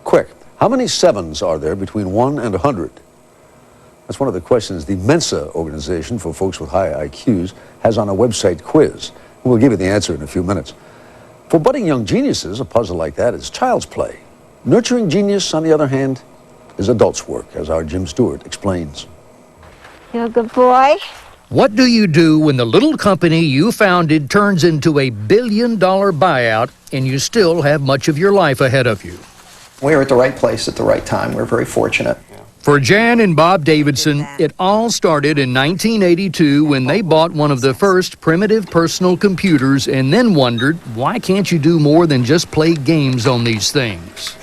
Quick, how many sevens are there between 1 and 100? That's one of the questions the Mensa organization for folks with high IQs has on a website quiz. We'll give you the answer in a few minutes. For budding young geniuses, a puzzle like that is child's play. Nurturing genius, on the other hand, is adults' work, as our Jim Stewart explains. You're a good boy. What do you do when the little company you founded turns into a billion-dollar buyout and you still have much of your life ahead of you? We're at the right place at the right time. We're very fortunate. For Jan and Bob Davidson, it all started in 1982 when they bought one of the first primitive personal computers and then wondered, why can't you do more than just play games on these things?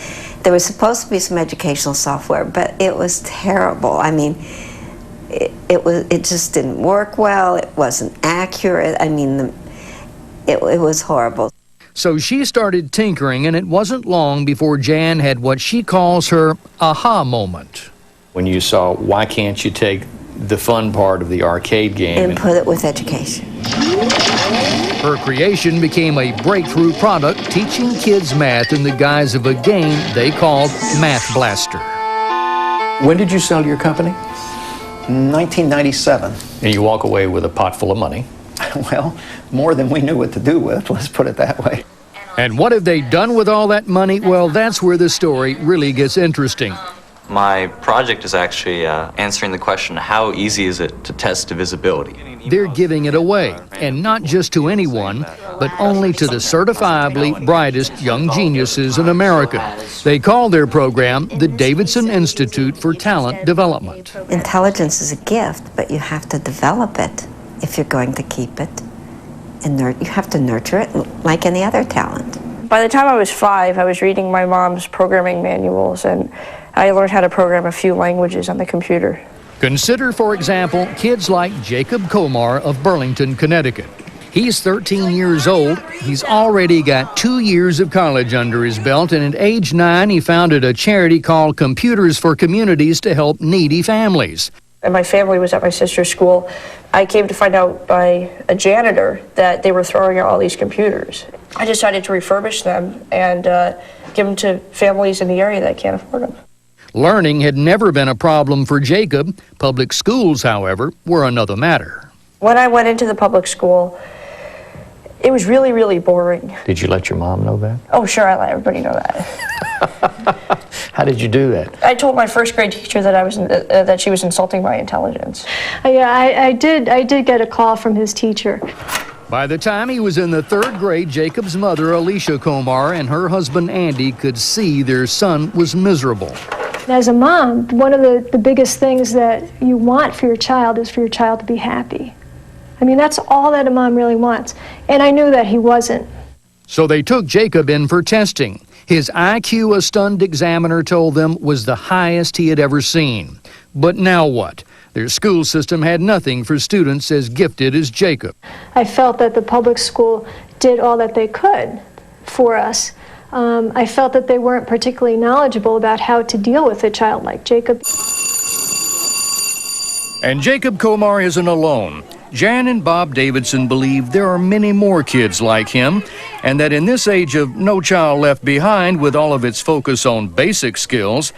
There was supposed to be some educational software, but it was terrible. I mean, it just didn't work well. It wasn't accurate. I mean, it was horrible. So she started tinkering, and it wasn't long before Jan had what she calls her aha moment. When you saw, why can't you take the fun part of the arcade game and put it with education? Her creation became a breakthrough product, teaching kids math in the guise of a game they called Math Blaster. When did you sell your company? 1997. And you walk away with a pot full of money. Well, more than we knew what to do with, let's put it that way. And what have they done with all that money? Well, that's where the story really gets interesting. My project is actually answering the question, how easy is it to test divisibility? They're giving it away, and not just to anyone, but only to the certifiably brightest young geniuses in America. They call their program the Davidson Institute for Talent Development. Intelligence is a gift, but you have to develop it if you're going to keep it. And you have to nurture it like any other talent. By the time I was 5, I was reading my mom's programming manuals, and I learned how to program a few languages on the computer. Consider, for example, kids like Jacob Komar of Burlington, Connecticut. He's 13 years old. He's already got 2 years of college under his belt, and at age 9, he founded a charity called Computers for Communities to help needy families. And my family was at my sister's school. I came to find out by a janitor that they were throwing out all these computers. I decided to refurbish them and give them to families in the area that can't afford them. Learning had never been a problem for Jacob. Public schools, however, were another matter. When I went into the public school, it was really, really boring. Did you let your mom know that? Oh, sure, I let everybody know that. How did you do that? I told my first grade teacher that that she was insulting my intelligence. Yeah, I did get a call from his teacher. By the time he was in the 3rd grade, Jacob's mother, Alicia Komar, and her husband, Andy, could see their son was miserable. As a mom, one of the biggest things that you want for your child is for your child to be happy. I mean, that's all that a mom really wants. And I knew that he wasn't. So they took Jacob in for testing. His IQ, a stunned examiner told them, was the highest he had ever seen. But now what? Their school system had nothing for students as gifted as Jacob. I felt that the public school did all that they could for us. I felt that they weren't particularly knowledgeable about how to deal with a child like Jacob. And Jacob Komar isn't alone. Jan and Bob Davidson believe there are many more kids like him, and that in this age of No Child Left Behind, with all of its focus on basic skills,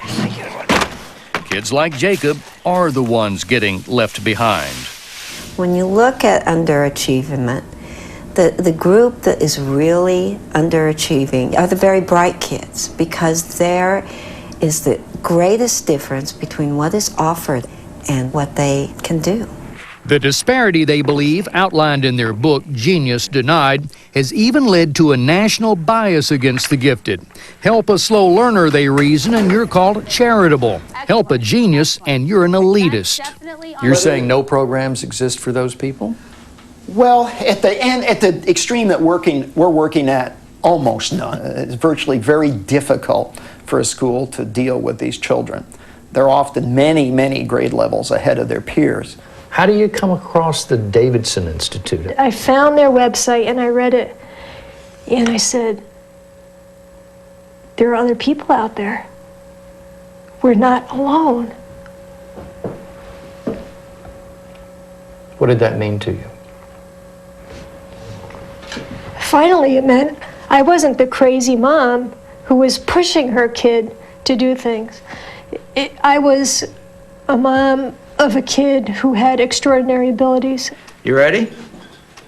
kids like Jacob are the ones getting left behind. When you look at underachievement, the group that is really underachieving are the very bright kids, because there is the greatest difference between what is offered and what they can do. The disparity, they believe, outlined in their book, Genius Denied, has even led to a national bias against the gifted. Help a slow learner, they reason, and you're called charitable. Help a genius, and you're an elitist. You're saying no programs exist for those people? Well, at the end, at the extreme that we're working at, almost none. It's virtually very difficult for a school to deal with these children. They're often many, many grade levels ahead of their peers. How do you come across the Davidson Institute? I found their website and I read it, and I said, there are other people out there. We're not alone. What did that mean to you? Finally, it meant I wasn't the crazy mom who was pushing her kid to do things. I was a mom of a kid who had extraordinary abilities. You ready?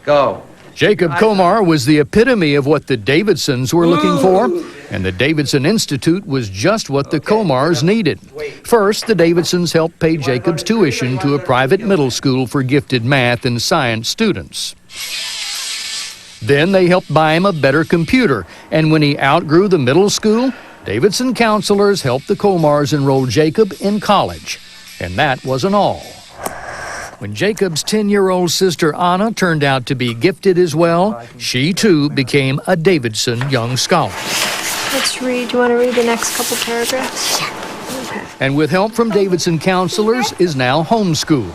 Go. Jacob Komar was the epitome of what the Davidsons were looking for, and the Davidson Institute was just what the Komars needed. First, the Davidsons helped pay Jacob's tuition to a private middle school for gifted math and science students. Then they helped buy him a better computer, and when he outgrew the middle school, Davidson counselors helped the Komars enroll Jacob in college. And that wasn't all. When Jacob's 10-year-old sister Anna turned out to be gifted as well, she too became a Davidson Young Scholar. Let's read. Do you want to read the next couple paragraphs? Okay. And with help from Davidson counselors, is now homeschooled.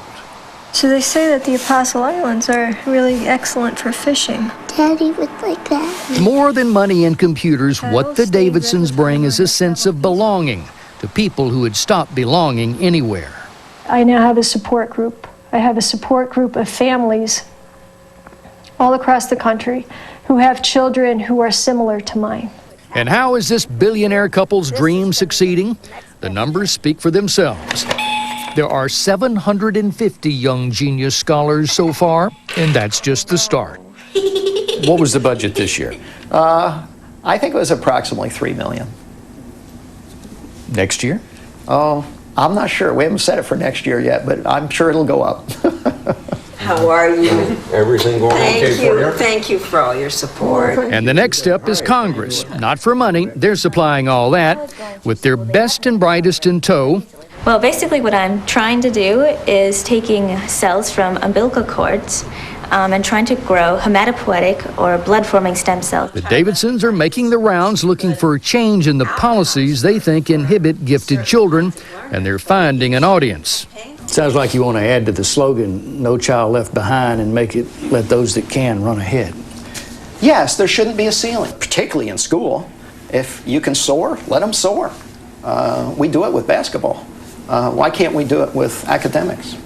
So they say that the Apostle Islands are really excellent for fishing. Daddy would like that. More than money and computers, what the Davidsons bring is a sense of belonging to people who had stopped belonging anywhere. I now have a support group. I have a support group of families all across the country who have children who are similar to mine. And how is this billionaire couple's dream succeeding? The numbers speak for themselves. There are 750 young genius scholars so far, and that's just the start. What was the budget this year? I think it was approximately $3 million. Next year? Oh, I'm not sure. We haven't set it for next year yet, but I'm sure it'll go up. How are you? Everything going okay for you? Thank you for all your support. And the next step is Congress. Not for money, they're supplying all that. With their best and brightest in tow, Well, basically what I'm trying to do is taking cells from umbilical cords and trying to grow hematopoietic or blood-forming stem cells. the Davidsons are making the rounds looking for a change in the policies they think inhibit gifted children, and they're finding an audience. Sounds like you want to add to the slogan, "No child left behind," and let those that can run ahead. Yes, there shouldn't be a ceiling, particularly in school. If you can soar, let them soar. We do it with basketball. Why can't we do it with academics?